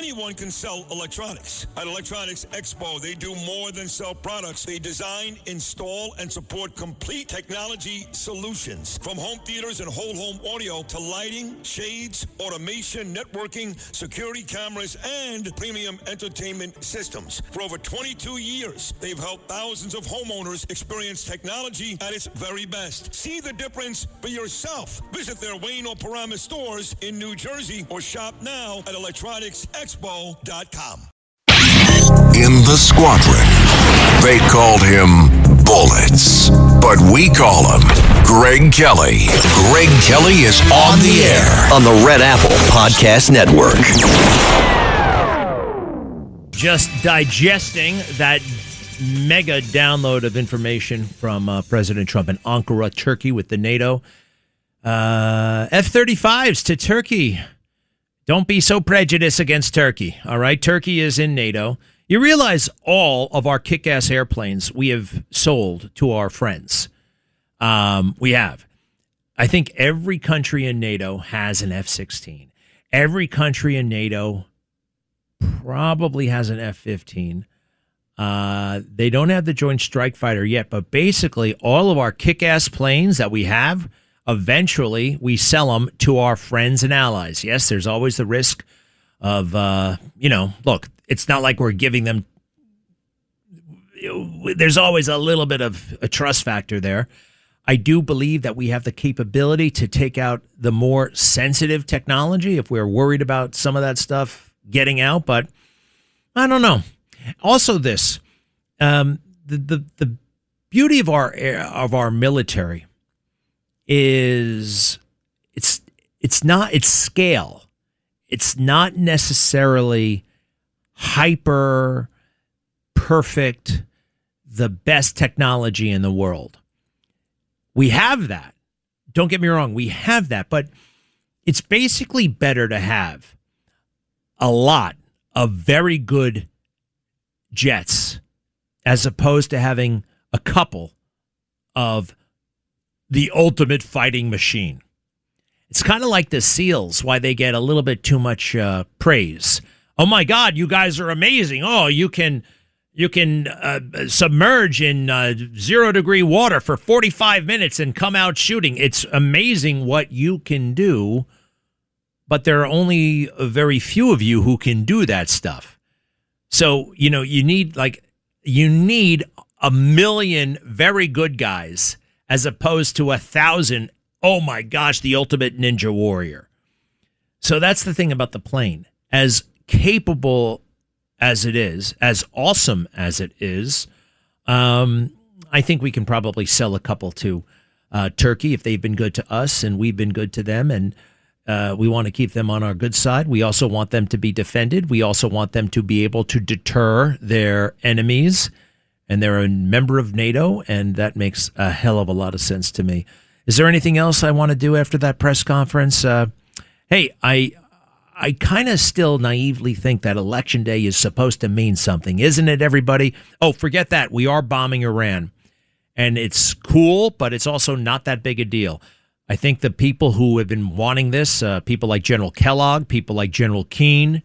Anyone can sell electronics. At Electronics Expo, they do more than sell products. They design, install, and support complete technology solutions. From home theaters and whole home audio to lighting, shades, automation, networking, security cameras, and premium entertainment systems. For over 22 years, they've helped thousands of homeowners experience technology at its very best. See the difference for yourself. Visit their Wayne or Paramus stores in New Jersey or shop now at electronicsexpo.com. In the squadron, they called him Bullets, but we call him Greg Kelly. Greg Kelly is on the air on the Red Apple Podcast Network. Just digesting that mega download of information from President Trump in Ankara, Turkey, with the NATO F-35s to Turkey. Don't be so prejudiced against Turkey, all right? Turkey is in NATO. You realize all of our kick-ass airplanes we have sold to our friends. We have. I think every country in NATO has an F-16. Every country in NATO probably has an F-15. They don't have the Joint Strike Fighter yet, but basically all of our kick-ass planes that we have, eventually we sell them to our friends and allies. Yes, there's always the risk of, look, it's not like we're giving them. There's always a little bit of a trust factor there. I do believe that we have the capability to take out the more sensitive technology if we're worried about some of that stuff getting out, but I don't know. Also, the beauty of our military is it's scale. It's not necessarily hyper perfect, the best technology in the world. We have that. Don't get me wrong, we have that, but it's basically better to have a lot of very good jets as opposed to having a couple of the ultimate fighting machine. It's kind of like the SEALs, why they get a little bit too much praise. Oh my God, you guys are amazing. Oh, you can submerge in 0-degree water for 45 minutes and come out shooting. It's amazing what you can do, but there are only a very few of you who can do that stuff. So, you need a million very good guys as opposed to 1,000. Oh my gosh, the ultimate ninja warrior. So that's the thing about the plane. As capable as it is, as awesome as it is, I think we can probably sell a couple to Turkey if they've been good to us and we've been good to them. And we want to keep them on our good side. We also want them to be defended. We also want them to be able to deter their enemies. And they're a member of NATO, and that makes a hell of a lot of sense to me. Is there anything else I want to do after that press conference? Hey, I kind of still naively think that Election Day is supposed to mean something, isn't it, everybody? Oh, forget that. We are bombing Iran. And it's cool, but it's also not that big a deal. I think the people who have been wanting this, people like General Kellogg, people like General Keane,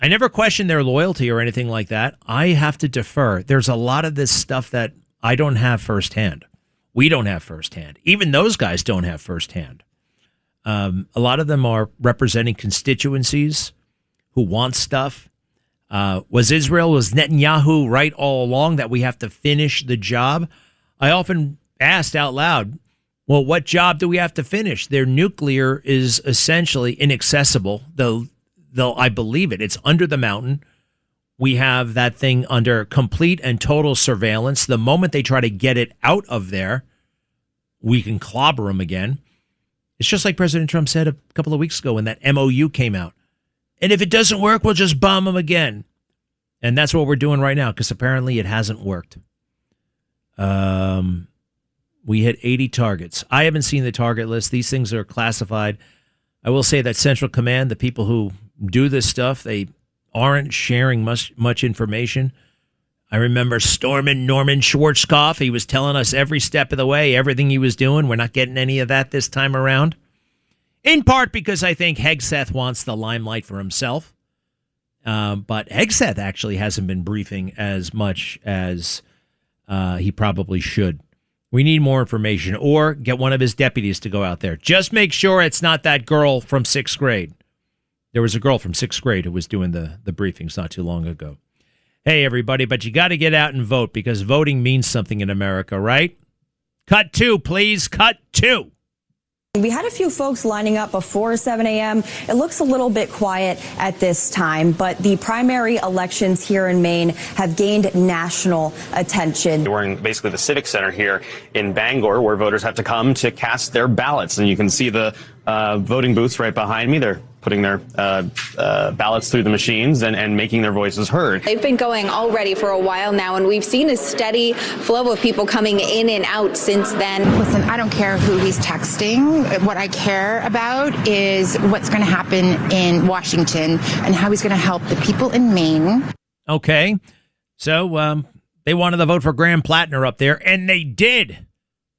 I never question their loyalty or anything like that. I have to defer. There's a lot of this stuff that I don't have firsthand. We don't have firsthand. Even those guys don't have firsthand. A lot of them are representing constituencies who want stuff. Was Netanyahu right all along that we have to finish the job? I often asked out loud, well, what job do we have to finish? Their nuclear is essentially inaccessible, though I believe it. It's under the mountain. We have that thing under complete and total surveillance. The moment they try to get it out of there, we can clobber them again. It's just like President Trump said a couple of weeks ago when that MOU came out. And if it doesn't work, we'll just bomb them again. And that's what we're doing right now because apparently it hasn't worked. We hit 80 targets. I haven't seen the target list. These things are classified. I will say that Central Command, the people who do this stuff, they aren't sharing much information. I remember storming Norman Schwarzkopf. He was telling us every step of the way, everything he was doing. We're not getting any of that this time around. In part because I think Hegseth wants the limelight for himself. But Hegseth actually hasn't been briefing as much as he probably should. We need more information, or get one of his deputies to go out there. Just make sure it's not that girl from 6th grade. There was a girl from 6th grade who was doing the briefings not too long ago. Hey, everybody, but you got to get out and vote, because voting means something in America, right? Cut 2, please. Cut 2. We had a few folks lining up before 7 a.m. It looks a little bit quiet at this time, but the primary elections here in Maine have gained national attention. We're in basically the Civic Center here in Bangor, where voters have to come to cast their ballots. And you can see the voting booths right behind me. They're putting their ballots through the machines and making their voices heard. They've been going already for a while now, and we've seen a steady flow of people coming in and out since then. Listen, I don't care who he's texting. What I care about is what's going to happen in Washington and how he's going to help the people in Maine. Okay. So they wanted to vote for Graham Plattner up there, and they did.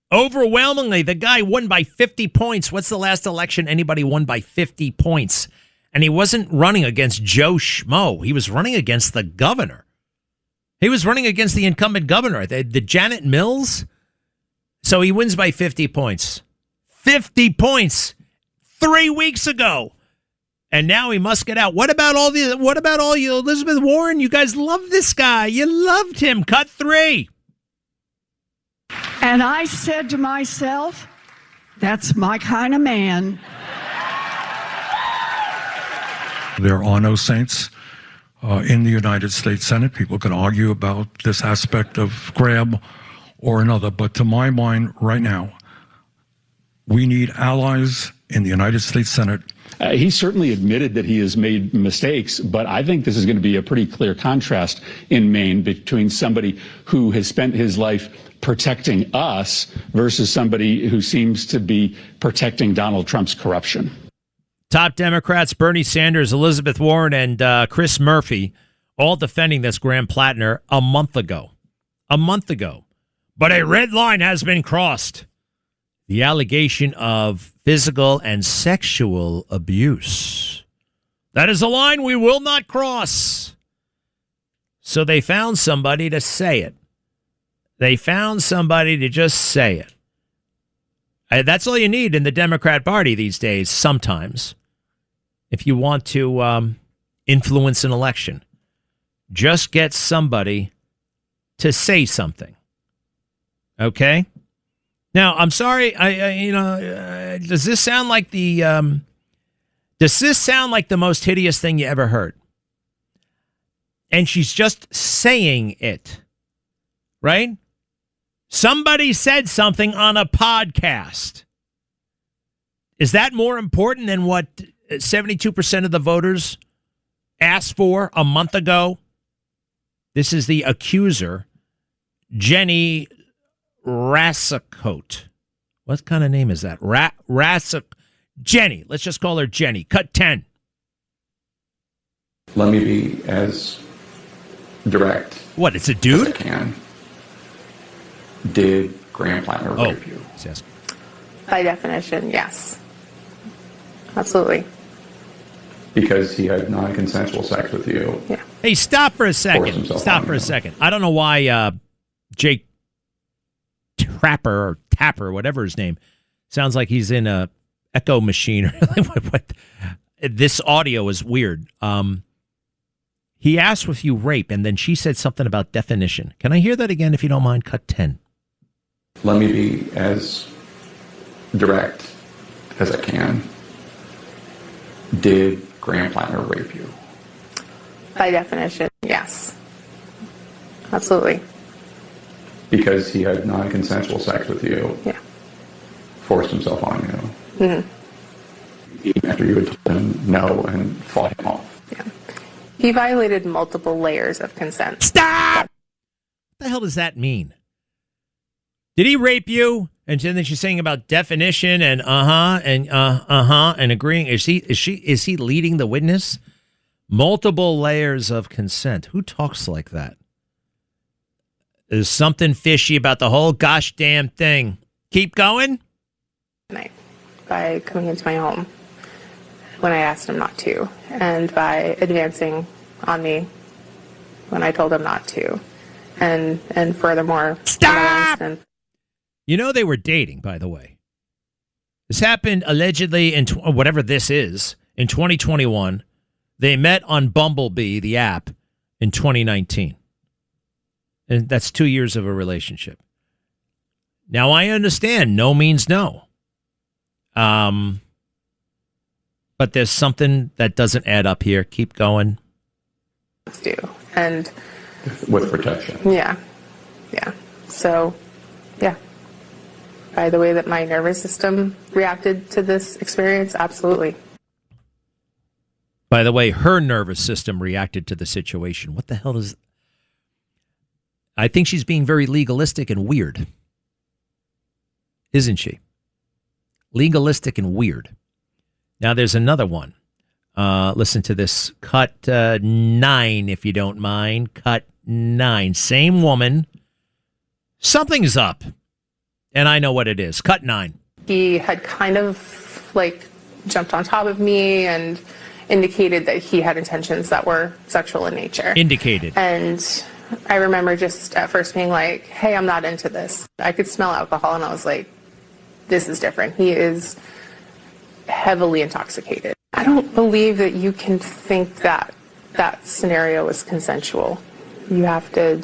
Overwhelmingly, the guy won by 50 points. What's the last election anybody won by 50 points? And he wasn't running against Joe Schmo. He was running against the governor. He was running against the incumbent governor, the Janet Mills. So he wins by 50 points. 50 points 3 weeks ago. And now he must get out. What about all you, Elizabeth Warren? You guys love this guy. You loved him. Cut 3. And I said to myself, that's my kind of man. There are no saints in the United States Senate. People can argue about this aspect of Graham or another. But to my mind right now, we need allies in the United States Senate. He certainly admitted that he has made mistakes, but I think this is going to be a pretty clear contrast in Maine between somebody who has spent his life protecting us versus somebody who seems to be protecting Donald Trump's corruption. Top Democrats, Bernie Sanders, Elizabeth Warren, and Chris Murphy, all defending this Graham Plattner a month ago. But a red line has been crossed. The allegation of physical and sexual abuse. That is a line we will not cross. So they found somebody to say it. They found somebody to just say it. That's all you need in the Democrat Party these days, sometimes, if you want to influence an election. Just get somebody to say something. Okay? Now, I'm sorry, does this sound like the most hideous thing you ever heard? And she's just saying it, right? Somebody said something on a podcast. Is that more important than what 72% of the voters asked for a month ago? This is the accuser, Jenny Rassicote. What kind of name is that? Jenny. Let's just call her Jenny. Cut 10. Let me be as direct. What, it's a dude? As I can. Did Graham Plattner rape you? Yes. By definition, yes. Absolutely. Because he had non-consensual sex with you. Yeah. Hey, stop for a second. I don't know why Jake Tapper, whatever his name, sounds like he's in a echo machine. This audio is weird. He asked if you rape, and then she said something about definition. Can I hear that again, if you don't mind? Cut 10. Let me be as direct as I can. Did Graham Plattner rape you? By definition, yes. Absolutely. Because he had non-consensual sex with you. Yeah. Forced himself on you. Mm-hmm. Even after you had told him no and fought him off. Yeah. He violated multiple layers of consent. Stop! What the hell does that mean? Did he rape you? And then she's saying about definition and and agreeing. Is he leading the witness? Multiple layers of consent. Who talks like that? There's something fishy about the whole gosh damn thing. Keep going. By coming into my home when I asked him not to, and by advancing on me when I told him not to. And furthermore, stop! You know they were dating, by the way. This happened allegedly in whatever this is, in 2021. They met on Bumblebee, the app, in 2019. And that's 2 years of a relationship. Now, I understand no means no. But there's something that doesn't add up here. Keep going. Do. And with protection. Yeah. So, yeah. By the way that my nervous system reacted to this experience, absolutely. By the way, her nervous system reacted to the situation. What the hell does... I think she's being very legalistic and weird. Isn't she? Legalistic and weird. Now, there's another one. Listen to this. Cut 9, if you don't mind. Cut 9. Same woman. Something's up. And I know what it is. Cut 9. He had kind of like jumped on top of me and indicated that he had intentions that were sexual in nature. Indicated. And I remember just at first being like, hey, I'm not into this. I could smell alcohol and I was like, this is different. He is heavily intoxicated. I don't believe that you can think that that scenario was consensual. You have to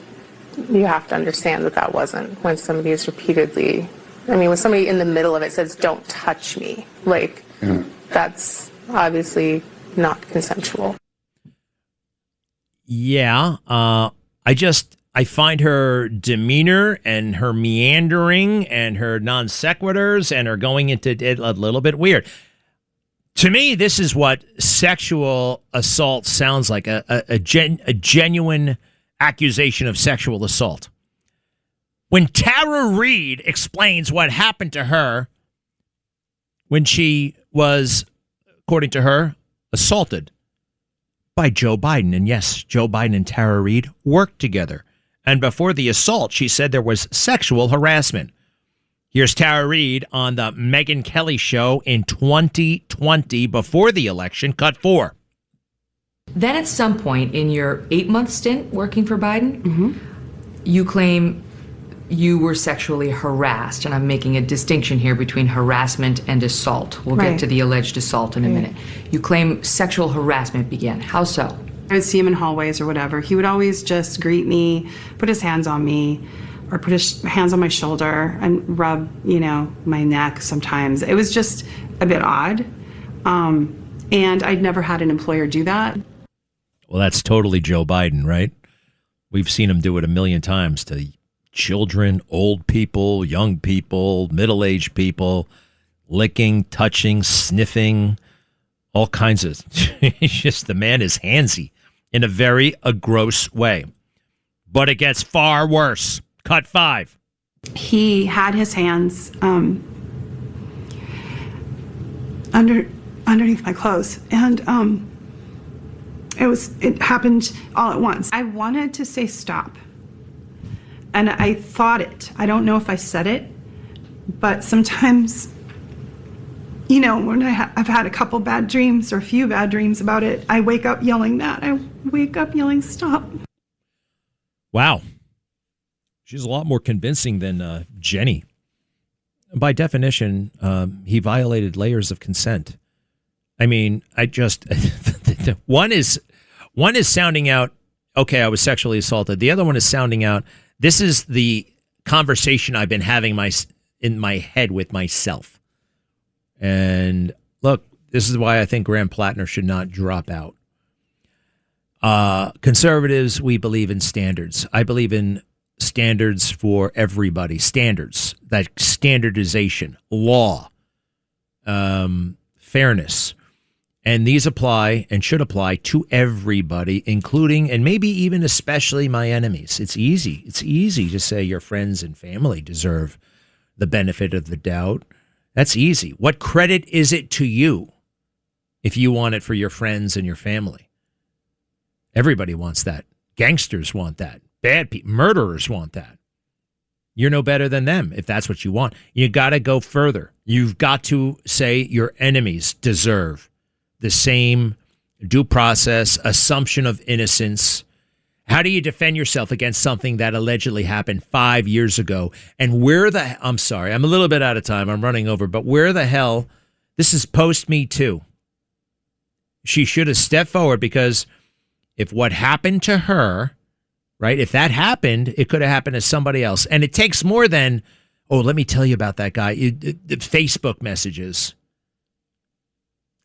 understand that that wasn't when somebody is repeatedly, when somebody in the middle of it says, don't touch me, that's obviously not consensual. Yeah. I find her demeanor and her meandering and her non sequiturs and her going into it a little bit weird. To me, this is what sexual assault sounds like, a genuine accusation of sexual assault. When Tara Reid explains what happened to her when she was, according to her, assaulted by Joe Biden. And yes, Joe Biden and Tara Reid worked together. And before the assault, she said there was sexual harassment. Here's Tara Reid on the Megyn Kelly show in 2020 before the election, cut 4. Then at some point in your 8-month stint working for Biden, you claim you were sexually harassed. And I'm making a distinction here between harassment and assault. We'll get to the alleged assault in a minute. You claim sexual harassment began. How so? I would see him in hallways or whatever. He would always just greet me, put his hands on me, or put his hands on my shoulder and rub, my neck sometimes. It was just a bit odd. And I'd never had an employer do that. Well, that's totally Joe Biden, right? We've seen him do it a million times to children, old people, young people, middle-aged people, licking, touching, sniffing, all kinds of... It's just the man is handsy in a very gross way. But it gets far worse. Cut 5. He had his hands underneath my clothes, and it happened all at once. I wanted to say stop, and I thought it. I don't know if I said it, but sometimes, when I've had a couple bad dreams or a few bad dreams about it, I wake up yelling that. I wake up yelling stop. Wow. She's a lot more convincing than Jenny. By definition, he violated layers of consent. One is sounding out, okay, I was sexually assaulted. The other one is sounding out, this is the conversation I've been having in my head with myself. And look, this is why I think Graham Plattner should not drop out. Conservatives, we believe in standards. I believe in standards for everybody. Standards, that standardization, law, fairness. And these apply and should apply to everybody, including and maybe even especially my enemies. It's easy. It's easy to say your friends and family deserve the benefit of the doubt. That's easy. What credit is it to you if you want it for your friends and your family? Everybody wants that. Gangsters want that. Bad people, murderers want that. You're no better than them if that's what you want. You got to go further. You've got to say your enemies deserve the same due process, assumption of innocence. How do you defend yourself against something that allegedly happened 5 years ago? And I'm sorry, I'm a little bit out of time. I'm running over, but where the hell, this is post Me Too. She should have stepped forward, because if what happened to her, right, if that happened, it could have happened to somebody else. And it takes more than, oh, let me tell you about that guy. The Facebook messages.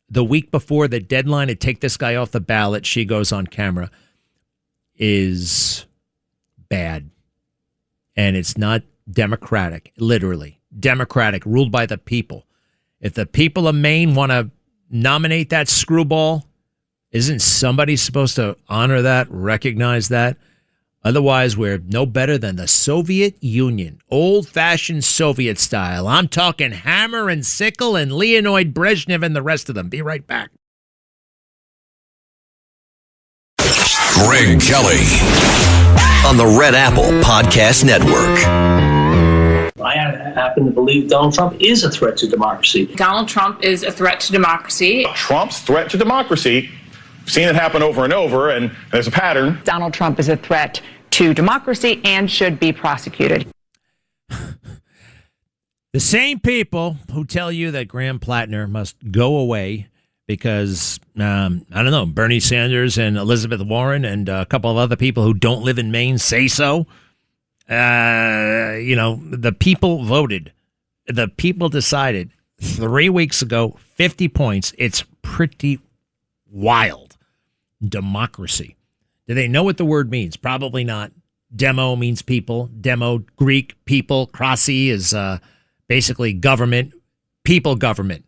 The week before the deadline to take this guy off the ballot, she goes on camera, is bad. And it's not democratic, literally. Democratic, ruled by the people. If the people of Maine want to nominate that screwball, isn't somebody supposed to honor that, recognize that? Otherwise, we're no better than the Soviet Union, old-fashioned Soviet style. I'm talking hammer and sickle and Leonid Brezhnev and the rest of them. Be right back. Greg Kelly on the Red Apple Podcast Network. I happen to believe Donald Trump is a threat to democracy. Donald Trump is a threat to democracy. Trump's threat to democracy. We've seen it happen over and over, and there's a pattern. Donald Trump is a threat to democracy and should be prosecuted. The same people who tell you that Graham Plattner must go away because, I don't know, Bernie Sanders and Elizabeth Warren and a couple of other people who don't live in Maine say so. The people voted. The people decided 3 weeks ago, 50 points. It's pretty wild. Democracy. Do they know what the word means? Probably not. Demo means people. Demo, Greek, people. Krasi is basically government. People government.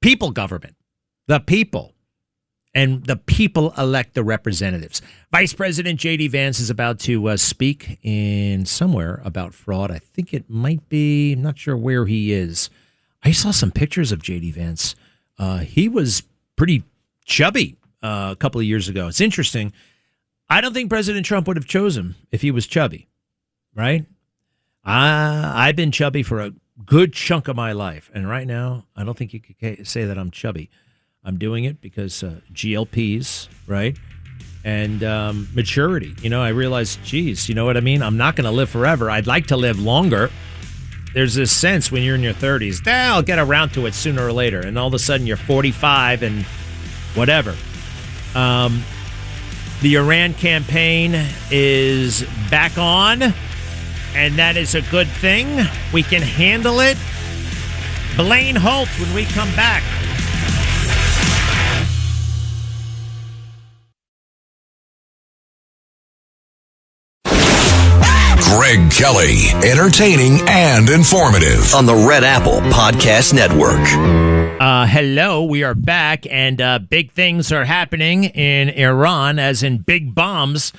People government. The people. And the people elect the representatives. Vice President J.D. Vance is about to speak in somewhere about fraud. I think it might be, I'm not sure where he is. I saw some pictures of J.D. Vance. He was pretty chubby a couple of years ago. It's interesting. I don't think President Trump would have chosen him if he was chubby, right? I've been chubby for a good chunk of my life. And right now, I don't think you could say that I'm chubby. I'm doing it because GLPs, right? And maturity. I realized, geez, you know what I mean? I'm not going to live forever. I'd like to live longer. There's this sense when you're in your 30s, I'll get around to it sooner or later. And all of a sudden you're 45 and whatever. The Iran campaign is back on, and that is a good thing. We can handle it. Blaine Holt when we come back. Greg Kelly, entertaining and informative on the Red Apple Podcast Network. Hello, we are back, and big things are happening in Iran, as in big bombs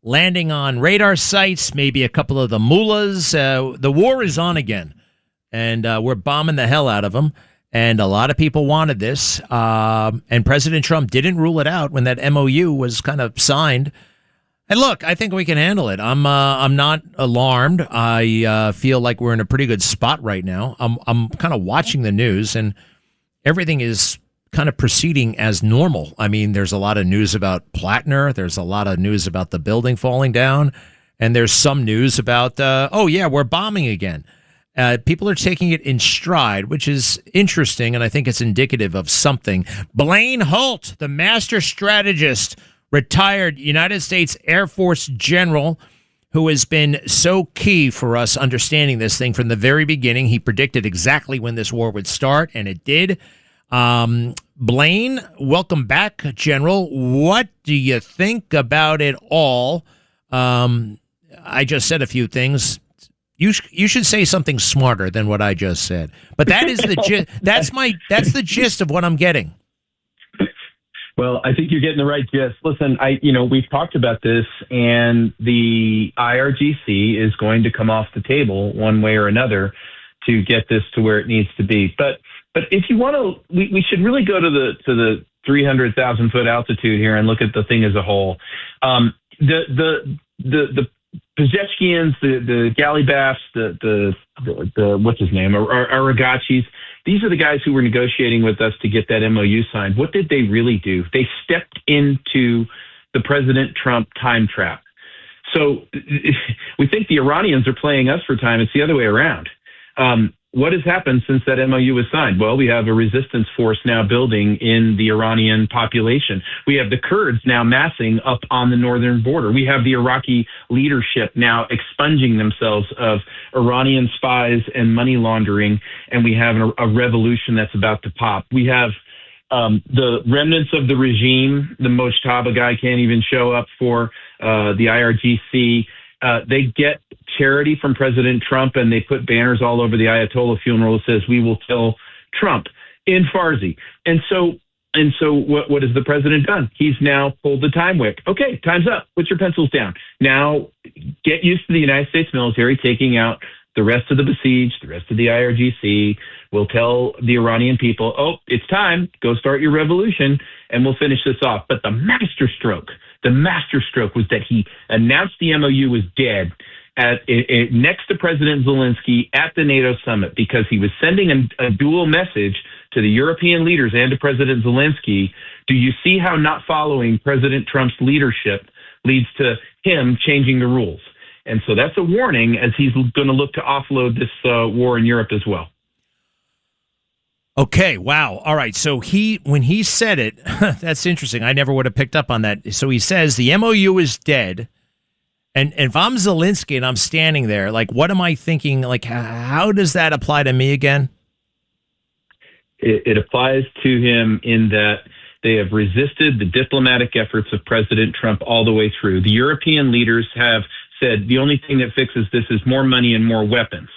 landing on radar sites, maybe a couple of the mullahs. The war is on again, and we're bombing the hell out of them, and a lot of people wanted this, and President Trump didn't rule it out when that MOU was kind of signed. And look, I think we can handle it. I'm not alarmed. I feel like we're in a pretty good spot right now. I'm kind of watching the news, and everything is kind of proceeding as normal. I mean, there's a lot of news about Plattner. There's a lot of news about the building falling down, and there's some news about we're bombing again. People are taking it in stride, which is interesting, and I think it's indicative of something. Blaine Holt, the master strategist, retired United States Air Force general who has been so key for us understanding this thing from the very beginning. He predicted exactly when this war would start, and it did. Blaine, welcome back, General. What do you think about it all? I just said a few things. You should say something smarter than what I just said. But that is the gist. That's the gist of what I'm getting. Well, I think you're getting the right gist. Listen, we've talked about this, and the IRGC is going to come off the table one way or another to get this to where it needs to be. But if you want to, we should really go to the 300,000 foot altitude here and look at the thing as a whole. The Pezeshkians, the Galibafs, the what's his name, Aragachis, these are the guys who were negotiating with us to get that MOU signed. What did they really do? They stepped into the President Trump time trap. So we think the Iranians are playing us for time. It's the other way around. What has happened since that MOU was signed? Well, we have a resistance force now building in the Iranian population. We have the Kurds now massing up on the northern border. We have the Iraqi leadership now expunging themselves of Iranian spies and money laundering, and we have a revolution that's about to pop. We have the remnants of the regime. The Mojtaba guy can't even show up for the IRGC. They get charity from President Trump, and they put banners all over the Ayatollah funeral that says, "We will kill Trump," in Farsi. And so what has the president done? He's now pulled the time wick. Okay, time's up. Put your pencils down. Now get used to the United States military taking out the rest of the besieged, the rest of the IRGC. We'll tell the Iranian people, oh, it's time. Go start your revolution, and we'll finish this off. But the masterstroke was that he announced the MOU was dead next to President Zelensky at the NATO summit, because he was sending a dual message to the European leaders and to President Zelensky. Do you see how not following President Trump's leadership leads to him changing the rules? And so that's a warning as he's going to look to offload this war in Europe as well. Okay, wow. All right, so when he said it, that's interesting. I never would have picked up on that. So he says the MOU is dead. And if I'm Zelensky and I'm standing there, like, what am I thinking? Like, how does that apply to me again? It applies to him in that they have resisted the diplomatic efforts of President Trump all the way through. The European leaders have said the only thing that fixes this is more money and more weapons.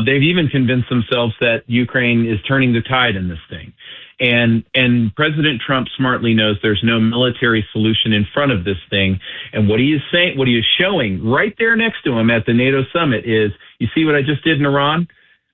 They've even convinced themselves that Ukraine is turning the tide in this thing. And President Trump smartly knows there's no military solution in front of this thing. And what he is saying, what he is showing right there next to him at the NATO summit is, you see what I just did in Iran?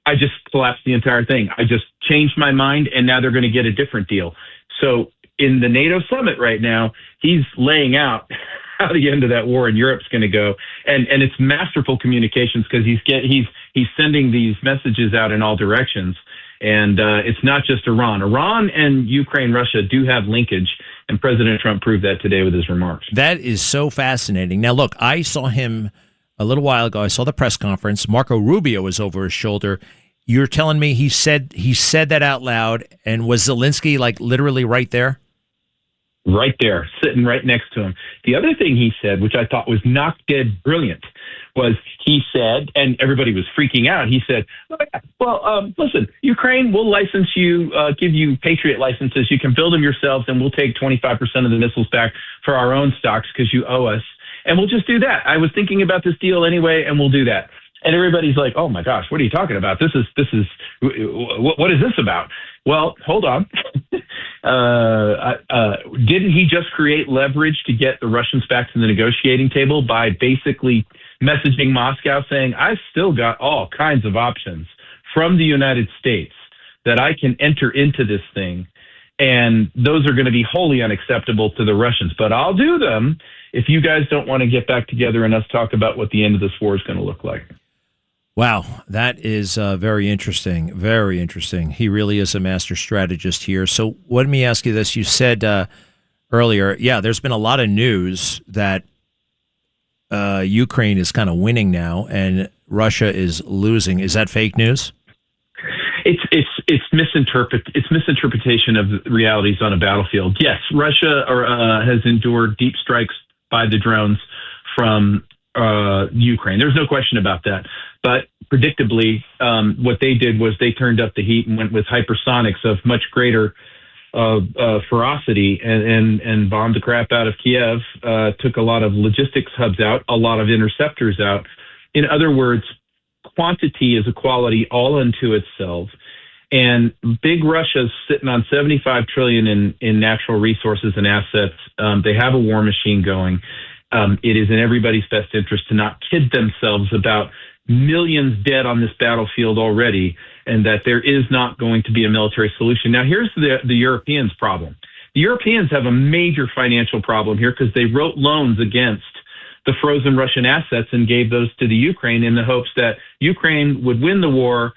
I just collapsed the entire thing. I just changed my mind, and now they're going to get a different deal. So in the NATO summit right now, he's laying out how the end of that war in Europe's going to go. And it's masterful communications, because he's sending these messages out in all directions. And it's not just Iran. Iran and Ukraine, Russia do have linkage, and President Trump proved that today with his remarks. That is so fascinating. Now, look, I saw him a little while ago. I saw the press conference. Marco Rubio was over his shoulder. You're telling me he said that out loud, and was Zelensky like literally right there? Right there, sitting right next to him. The other thing he said, which I thought was knock dead brilliant, was he said, and everybody was freaking out, he said, well, listen, Ukraine, we'll license you, give you Patriot licenses. You can build them yourselves, and we'll take 25% of the missiles back for our own stocks because you owe us. And we'll just do that. I was thinking about this deal anyway, and we'll do that. And everybody's like, oh, my gosh, what are you talking about? What is this about? Well, hold on. Didn't he just create leverage to get the Russians back to the negotiating table by basically messaging Moscow saying, I've still got all kinds of options from the United States that I can enter into this thing, and those are going to be wholly unacceptable to the Russians, but I'll do them if you guys don't want to get back together and us talk about what the end of this war is going to look like. Wow, that is very interesting. Very interesting. He really is a master strategist here. So let me ask you this. You said earlier, there's been a lot of news that Ukraine is kind of winning now and Russia is losing. Is that fake news? It's misinterpretation of the realities on a battlefield. Yes, Russia has endured deep strikes by the drones from Ukraine. There's no question about that. But predictably, what they did was they turned up the heat and went with hypersonics of much greater ferocity and bombed the crap out of Kiev, took a lot of logistics hubs out, a lot of interceptors out. In other words, quantity is a quality all unto itself. And big Russia's sitting on $75 trillion in natural resources and assets. They have a war machine going. It is in everybody's best interest to not kid themselves about millions dead on this battlefield already, and that there is not going to be a military solution. Now, here's the Europeans' problem. The Europeans have a major financial problem here because they wrote loans against the frozen Russian assets and gave those to the Ukraine in the hopes that Ukraine would win the war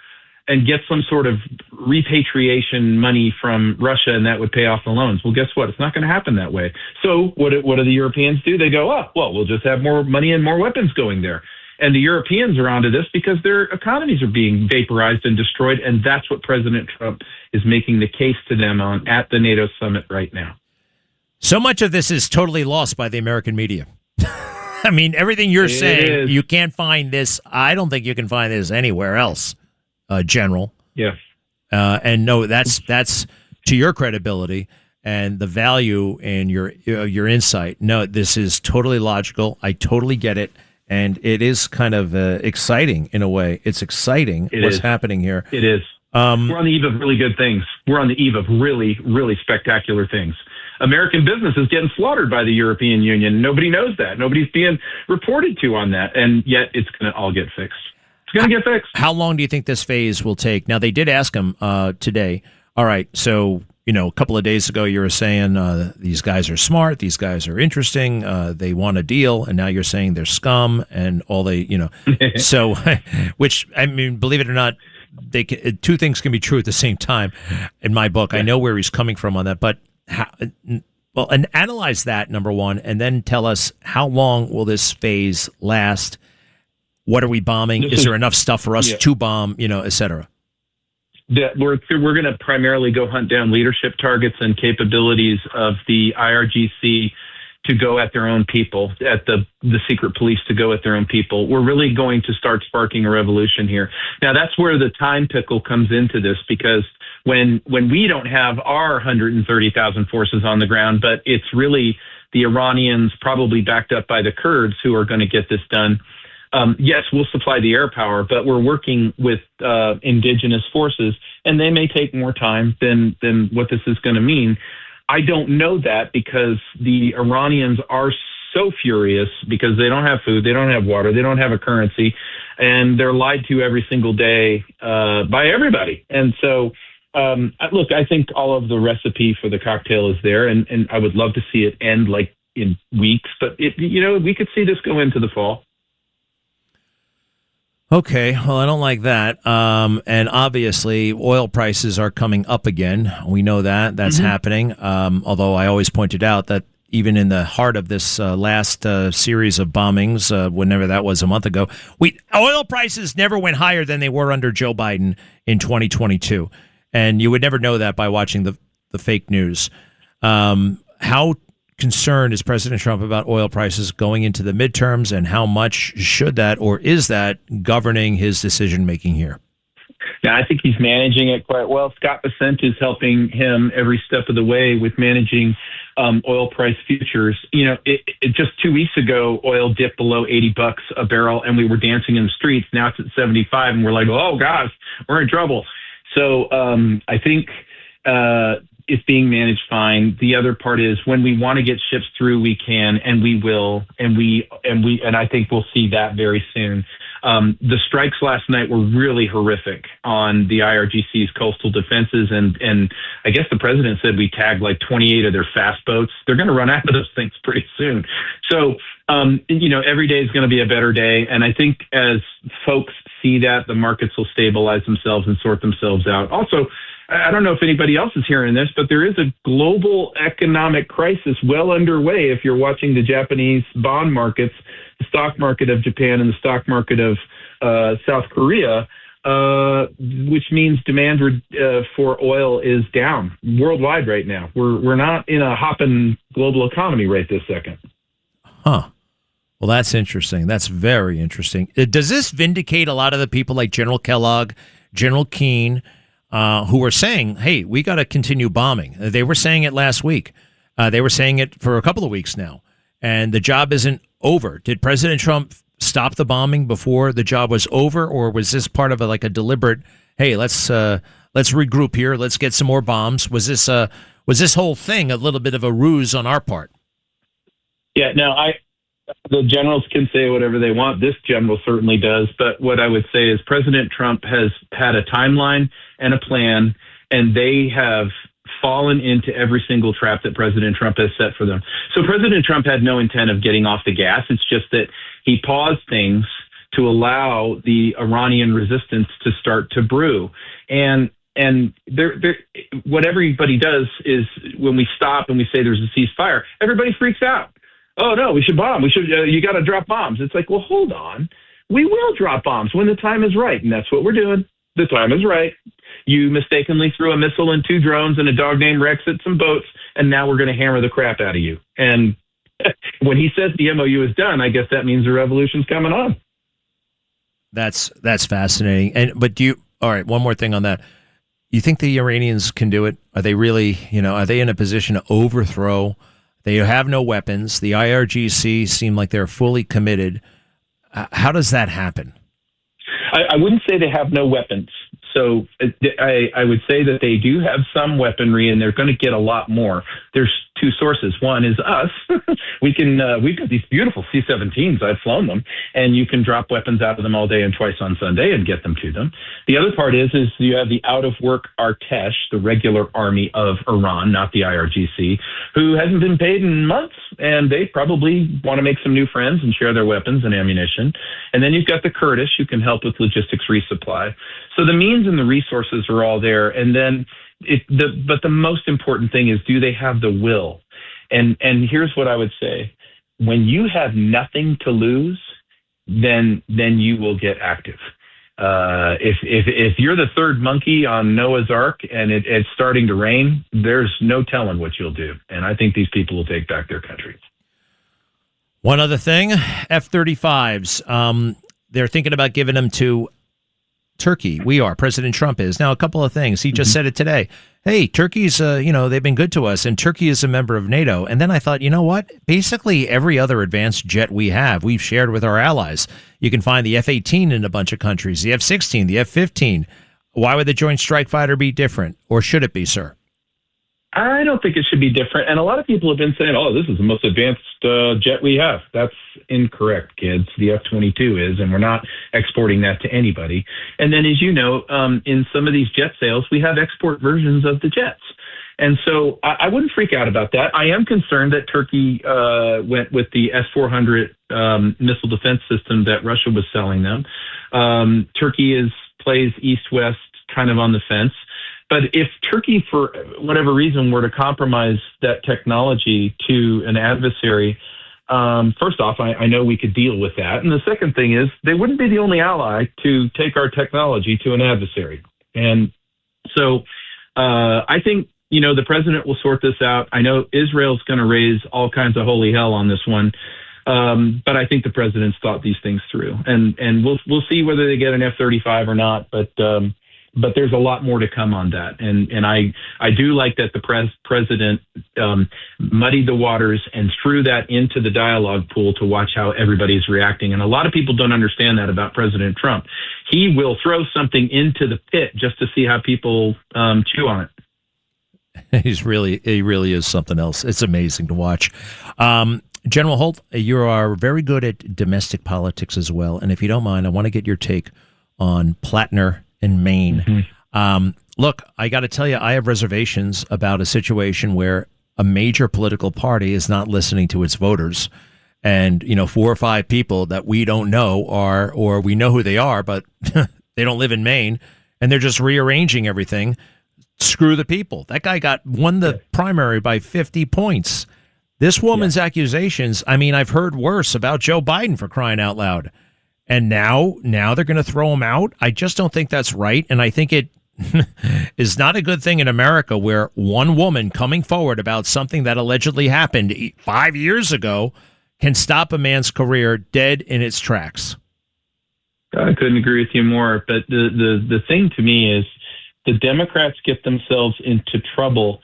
and get some sort of repatriation money from Russia, and that would pay off the loans. Well, guess what? It's not going to happen that way. So what do the Europeans do? They go, oh, well, we'll just have more money and more weapons going there. And the Europeans are onto this because their economies are being vaporized and destroyed, and that's what President Trump is making the case to them on at the NATO summit right now. So much of this is totally lost by the American media. I mean, everything you're saying, you can't find this. I don't think you can find this anywhere else, General. Yeah. And no, that's to your credibility and the value and your insight. No, this is totally logical. I totally get it. And it is kind of exciting in a way. It's exciting what's happening here. It is. We're on the eve of really good things. We're on the eve of really, really spectacular things. American business is getting slaughtered by the European Union. Nobody knows that. Nobody's being reported to on that. And yet it's going to all get fixed. It's going to get fixed. How long do you think this phase will take? Now, they did ask him today. All right, so, a couple of days ago, you were saying these guys are smart. These guys are interesting. They want a deal. And now you're saying they're scum and all so, which, I mean, believe it or not, two things can be true at the same time in my book. I know where he's coming from on that, but and analyze that, number one, and then tell us how long will this phase last? What are we bombing? Is there enough stuff for us to bomb, et cetera? We're going to primarily go hunt down leadership targets and capabilities of the IRGC to go at their own people, at the secret police to go at their own people. We're really going to start sparking a revolution here. Now, that's where the time pickle comes into this, because when we don't have our 130,000 forces on the ground, but it's really the Iranians, probably backed up by the Kurds, who are going to get this done. Yes, we'll supply the air power, but we're working with indigenous forces, and they may take more time than what this is going to mean. I don't know that because the Iranians are so furious because they don't have food, they don't have water, they don't have a currency, and they're lied to every single day by everybody. And so, look, I think all of the recipe for the cocktail is there, and I would love to see it end like in weeks, but we could see this go into the fall. Okay, well, I don't like that. And obviously, oil prices are coming up again. We know that. That's happening. Although I always pointed out that even in the heart of this last series of bombings, whenever that was a month ago, oil prices never went higher than they were under Joe Biden in 2022. And you would never know that by watching the fake news. How concerned is President Trump about oil prices going into the midterms, and how much should that, or is that, governing his decision making here? Yeah, I think he's managing it quite well. Scott Bessent is helping him every step of the way with managing oil price futures. Just 2 weeks ago, oil dipped below $80 a barrel, and we were dancing in the streets. Now it's at 75, and we're like, oh gosh, we're in trouble. So I think it's being managed fine. The other part is when we want to get ships through, we can, and we will, and I think we'll see that very soon. The strikes last night were really horrific on the IRGC's coastal defenses, and I guess the president said we tagged like 28 of their fast boats. They're going to run out of those things pretty soon. So, every day is going to be a better day, and I think as folks see that, the markets will stabilize themselves and sort themselves out. Also, I don't know if anybody else is hearing this, but there is a global economic crisis well underway. If you're watching the Japanese bond markets, the stock market of Japan and the stock market of South Korea, which means demand for oil is down worldwide right now. We're not in a hopping global economy right this second. Huh. Well, that's interesting. That's very interesting. Does this vindicate a lot of the people like General Kellogg, General Keane, who were saying, hey, we got to continue bombing? They were saying it last week. They were saying it for a couple of weeks now. And the job isn't over. Did President Trump stop the bombing before the job was over? Or was this part of a deliberate, hey, let's regroup here. Let's get some more bombs. Was this whole thing a little bit of a ruse on our part? Yeah, no, the generals can say whatever they want. This general certainly does. But what I would say is President Trump has had a timeline and a plan, and they have fallen into every single trap that President Trump has set for them. So President Trump had no intent of getting off the gas. It's just that he paused things to allow the Iranian resistance to start to brew. And what everybody does is when we stop and we say there's a ceasefire, everybody freaks out. Oh no, we should bomb. You got to drop bombs. It's like, well, hold on. We will drop bombs when the time is right. And that's what we're doing. The time is right. You mistakenly threw a missile and 2 drones and a dog named Rex at some boats. And now we're going to hammer the crap out of you. And when he says the MOU is done, I guess that means the revolution's coming on. That's fascinating. All right, one more thing on that. You think the Iranians can do it? Are they really, are they in a position to overthrow? They have no weapons. The IRGC seem like they're fully committed. How does that happen? I wouldn't say they have no weapons. So I would say that they do have some weaponry, and they're going to get a lot more. There's 2 sources. One is us. We've got these beautiful C-17s. I've flown them, and you can drop weapons out of them all day and twice on Sunday and get them to them. The other part is you have the out-of-work Artesh, the regular army of Iran, not the IRGC, who hasn't been paid in months, and they probably want to make some new friends and share their weapons and ammunition. And then you've got the Kurdish, who can help with logistics resupply. So the means and the resources are all there. And then but the most important thing is, do they have the will? And here's what I would say. When you have nothing to lose, then you will get active. If you're the third monkey on Noah's Ark and it's starting to rain, there's no telling what you'll do. And I think these people will take back their country. One other thing, F-35s. They're thinking about giving them to Turkey. President Trump is. Now, a couple of things. He just said it today. Hey, Turkey's, they've been good to us, and Turkey is a member of NATO. And then I thought, you know what? Basically, every other advanced jet we've shared with our allies. You can find the F-18 in a bunch of countries, the F-16, the F-15. Why would the Joint Strike Fighter be different? Or should it be, sir? I don't think it should be different. And a lot of people have been saying, oh, this is the most advanced jet we have. That's incorrect, kids. The F-22 is, and we're not exporting that to anybody. And then, as you know, in some of these jet sales, we have export versions of the jets. And so I wouldn't freak out about that. I am concerned that Turkey went with the S-400 missile defense system that Russia was selling them. Turkey plays east-west kind of on the fence. But if Turkey, for whatever reason, were to compromise that technology to an adversary, first off, I know we could deal with that. And the second thing is they wouldn't be the only ally to take our technology to an adversary. And so I think, the president will sort this out. I know Israel's going to raise all kinds of holy hell on this one. But I think the president's thought these things through. And we'll see whether they get an F-35 or not. But there's a lot more to come on that. And I do like that the president muddied the waters and threw that into the dialogue pool to watch how everybody's reacting. And a lot of people don't understand that about President Trump. He will throw something into the pit just to see how people chew on it. He really is something else. It's amazing to watch. General Holt, you are very good at domestic politics as well. And if you don't mind, I want to get your take on Plattner in Maine. Mm-hmm. Look, I got to tell you, I have reservations about a situation where a major political party is not listening to its voters. And, 4 or 5 people that we don't know or we know who they are, but they don't live in Maine, and they're just rearranging everything. Screw the people. That guy won the primary by 50 points. This woman's accusations, I've heard worse about Joe Biden, for crying out loud. And now they're going to throw him out. I just don't think that's right. And I think it is not a good thing in America where one woman coming forward about something that allegedly happened 5 years ago can stop a man's career dead in its tracks. I couldn't agree with you more. But the thing to me is the Democrats get themselves into trouble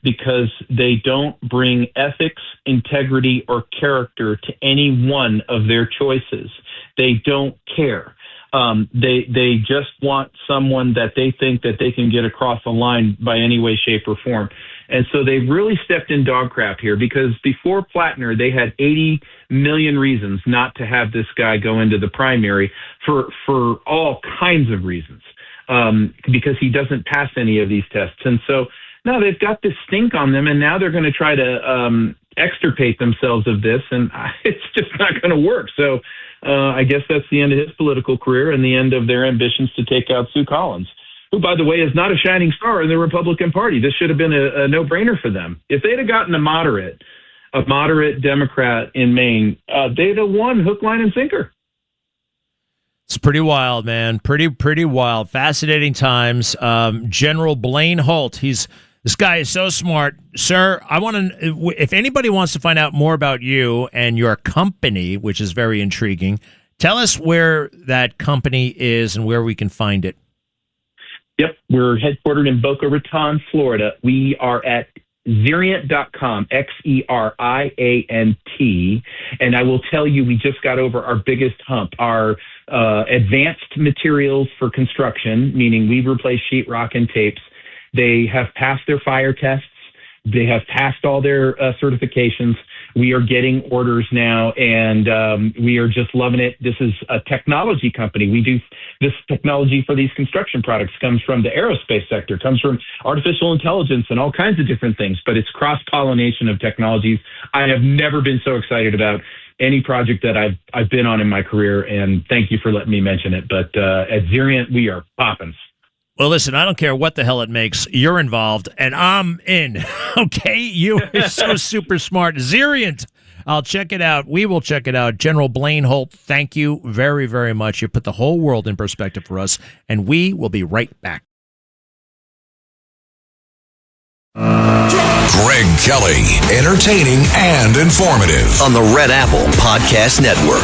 because they don't bring ethics, integrity, or character to any one of their choices. They don't care. They just want someone that they think that they can get across the line by any way, shape, or form. And so they've really stepped in dog crap here because before Plattner, they had 80 million reasons not to have this guy go into the primary for all kinds of reasons because he doesn't pass any of these tests. And so now they've got this stink on them, and now they're going to try to extirpate themselves of this, and it's just not going to work. So I guess that's the end of his political career and the end of their ambitions to take out Sue Collins, who, by the way, is not a shining star in the Republican Party. This should have been a no-brainer for them. If they'd have gotten a moderate Democrat in Maine, they'd have won hook, line, and sinker. It's pretty wild, man. Pretty wild. Fascinating times. General Blaine Holt. This guy is so smart, sir. I want to. If anybody wants to find out more about you and your company, which is very intriguing, tell us where that company is and where we can find it. Yep, we're headquartered in Boca Raton, Florida. We are at Xeriant.com, Xeriant. And I will tell you, we just got over our biggest hump. Our advanced materials for construction, meaning we replace sheetrock and tapes, they have passed their fire tests. They have passed all their certifications. We are getting orders now, and we are just loving it. This is a technology company. We do this technology for these construction products comes from the aerospace sector, comes from artificial intelligence and all kinds of different things, but it's cross-pollination of technologies. I have never been so excited about any project that I've been on in my career, and thank you for letting me mention it. But at Xeriant, we are popping. Well, listen, I don't care what the hell it makes. You're involved, and I'm in. Okay? You are so super smart. Xeriant. I'll check it out. We will check it out. General Blaine Holt, thank you very, very much. You put the whole world in perspective for us, and we will be right back. Greg Kelly, entertaining and informative on the Red Apple Podcast Network.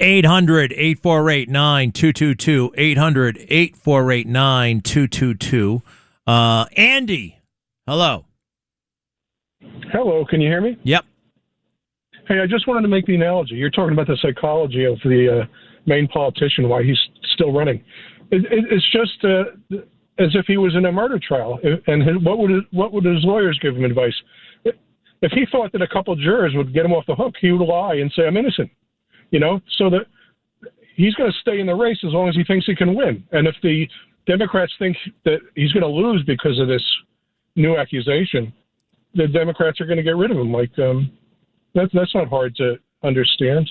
800-848-9222. 800-848-9222. Andy, hello. Hello, can you hear me? Yep. Hey, I just wanted to make the analogy. You're talking about the psychology of the Maine politician, why he's still running. It's just as if he was in a murder trial. And what would his lawyers give him advice? If he thought that a couple of jurors would get him off the hook, he would lie and say, I'm innocent. So that he's going to stay in the race as long as he thinks he can win. And if the Democrats think that he's going to lose because of this new accusation, the Democrats are going to get rid of him. Like, that's not hard to understand.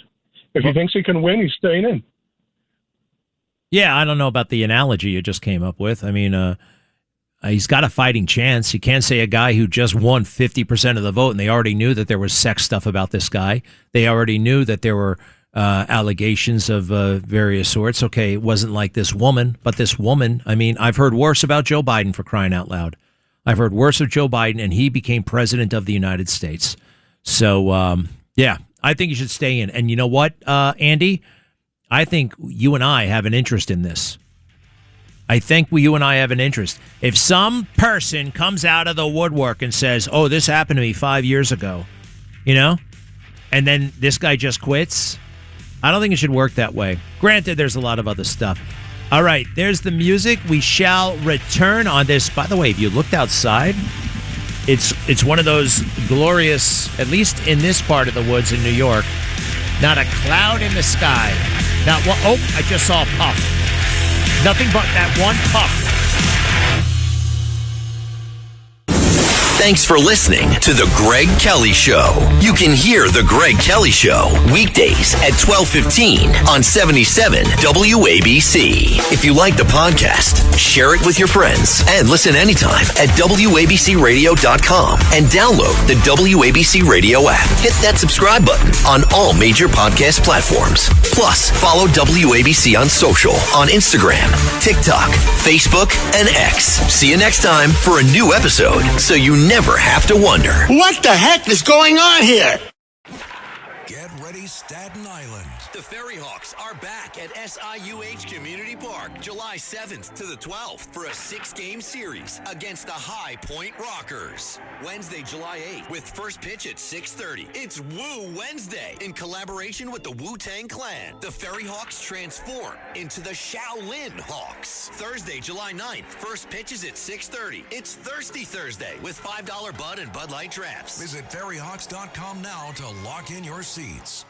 If he thinks he can win, he's staying in. Yeah, I don't know about the analogy you just came up with. I mean, he's got a fighting chance. You can't say a guy who just won 50% of the vote, and they already knew that there was sex stuff about this guy. They already knew that there were allegations of various sorts. Okay, it wasn't like this woman, but this woman, I mean, I've heard worse about Joe Biden, for crying out loud. I've heard worse of Joe Biden, and he became president of the United States. So, yeah, I think you should stay in. And you know what, Andy? I think you and I have an interest in this. I think you and I have an interest. If some person comes out of the woodwork and says, oh, this happened to me 5 years ago, and then this guy just quits, I don't think it should work that way. Granted, there's a lot of other stuff. All right, there's the music. We shall return on this. By the way, if you looked outside, it's one of those glorious, at least in this part of the woods in New York, not a cloud in the sky. Not one, I just saw a puff. Nothing but that one puff. Thanks for listening to The Greg Kelly Show. You can hear The Greg Kelly Show weekdays at 12:15 on 77 WABC. If you like the podcast, share it with your friends and listen anytime at WABCRadio.com and download the WABC Radio app. Hit that subscribe button on all major podcast platforms. Plus, follow WABC on social on Instagram, TikTok, Facebook, and X. See you next time for a new episode so you never have to wonder. What the heck is going on here? Get ready, Staten Island. The Ferry Hawks are back at SIUH Community Park July 7th to the 12th for a 6-game series against the High Point Rockers. Wednesday, July 8th with first pitch at 6:30. It's Woo Wednesday in collaboration with the Wu-Tang Clan. The Ferry Hawks transform into the Shaolin Hawks. Thursday, July 9th, first pitch is at 6:30. It's Thirsty Thursday with $5 Bud and Bud Light Traps. Visit ferryhawks.com now to lock in your seats.